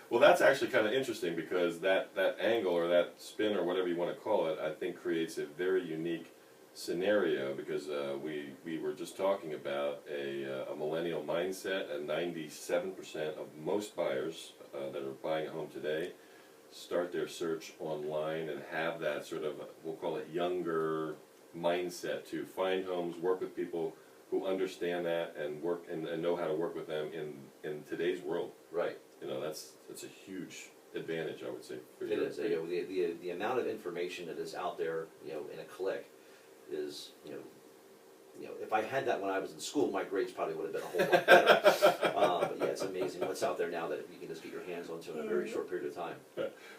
Well, that's actually kind of interesting because that angle or that spin or whatever you want to call it, I think creates a very unique scenario because we were just talking about a millennial mindset, and 97% of most buyers that are buying a home today start their search online and have that sort of, we'll call it younger mindset to find homes, work with people who understand that and work and know how to work with them in today's world. Right. You know, that's a huge advantage, I would say. It is. You know, the amount of information that is out there, you know, in a click, is if I had that when I was in school, my grades probably would have been a whole lot better. But yeah, it's amazing what's out there now that you can just get your hands onto in a very short period of time.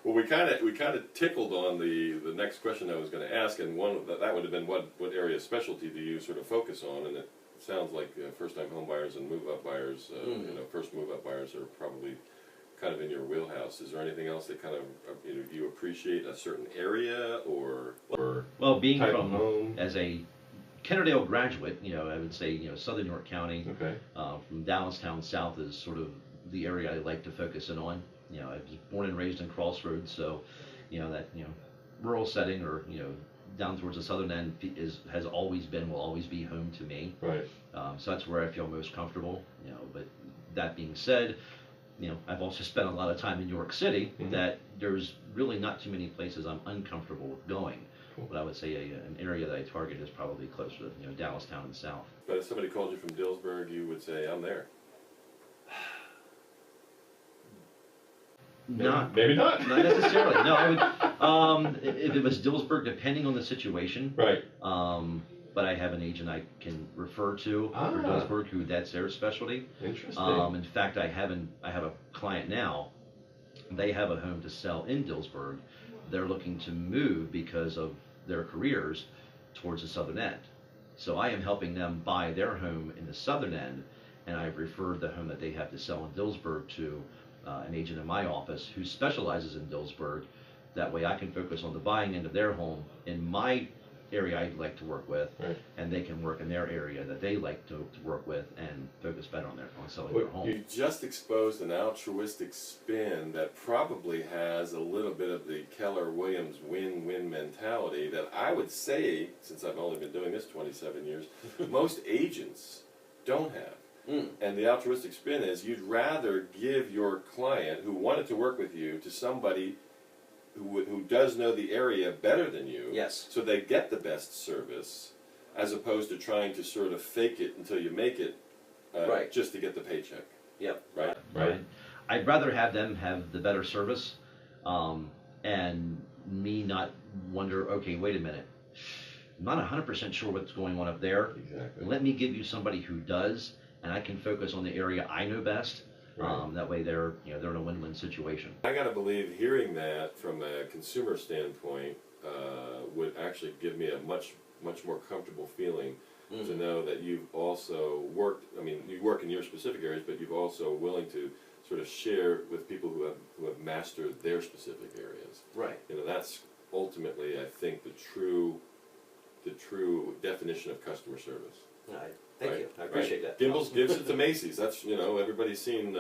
Well, we kind of tickled on the next question I was going to ask, and one that would have been what area of specialty do you sort of focus on? And it sounds like first-time home buyers and move-up buyers, you know, first move-up buyers are probably kind of in your wheelhouse. Is there anything else that kind of do you appreciate a certain area or well, being type from of home? as a Kennerdale graduate, you know, I would say, you know, Southern York County, Okay. From Dallastown south is sort of the area I like to focus in on. You know, I was born and raised in Crossroads, so, you know, that, you know, rural setting or, you know, down towards the southern end has always been, will always be home to me. Right. So that's where I feel most comfortable, you know, but that being said, you know, I've also spent a lot of time in New York City that there's really not too many places I'm uncomfortable with going. Cool. But I would say an area that I target is probably closer to, you know, Dallastown and south. But if somebody called you from Dillsburg, you would say, I'm there. Maybe not. Not necessarily. No, I would. If it was Dillsburg, depending on the situation. Right. But I have an agent I can refer to for Dillsburg who that's their specialty. Interesting. In fact, I have a client now. They have a home to sell in Dillsburg. They're looking to move because of their careers towards the southern end. So I am helping them buy their home in the southern end, and I've referred the home that they have to sell in Dillsburg to an agent in my office who specializes in Dillsburg. That way I can focus on the buying end of their home in my area I'd like to work with, right. And they can work in their area that they like to work with and focus better on selling their home. You just exposed an altruistic spin that probably has a little bit of the Keller Williams win-win mentality that I would say, since I've only been doing this 27 years, most agents don't have. And the altruistic spin is you'd rather give your client who wanted to work with you to somebody who does know the area better than you, yes, so they get the best service, as opposed to trying to sort of fake it until you make it, right, just to get the paycheck. Yep. Right. I'd rather have them have the better service, and me not wonder, okay, wait a minute, I'm not 100% sure what's going on up there. Exactly. Let me give you somebody who does, and I can focus on the area I know best. Right. That way they're in a win-win situation. I gotta believe hearing that from a consumer standpoint would actually give me a much more comfortable feeling to know that you've also worked. I mean, you work in your specific areas, but you've also willing to sort of share with people who have mastered their specific areas. Right. You know, that's ultimately, I think, the true definition of customer service. All right. Thank you. I appreciate that. Gimbels gives it to Macy's. That's, you know, everybody's seen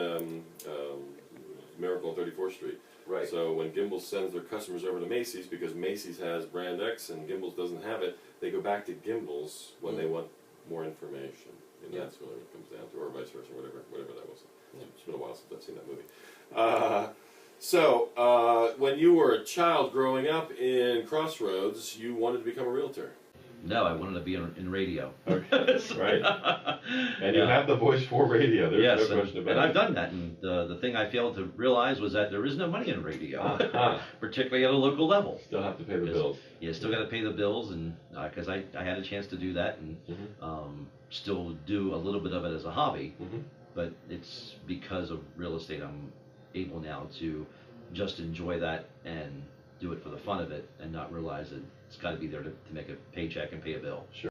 Miracle on 34th Street. Right. So when Gimbels sends their customers over to Macy's because Macy's has brand X and Gimbels doesn't have it, they go back to Gimbels when they want more information. And that's what it comes down to, or vice versa, whatever that was. It's been a while since I've seen that movie. So when you were a child growing up in Crossroads, you wanted to become a realtor. No, I wanted to be in radio. Okay. Right. And you have the voice for radio. There's no question about it. And I've done that. And the thing I failed to realize was that there is no money in radio, particularly at a local level. Still have to pay the bills. Yeah, still got to pay the bills, and because I had a chance to do that, and still do a little bit of it as a hobby. But it's because of real estate I'm able now to just enjoy that and do it for the fun of it, and not realize that it's got to be there to make a paycheck and pay a bill. Sure.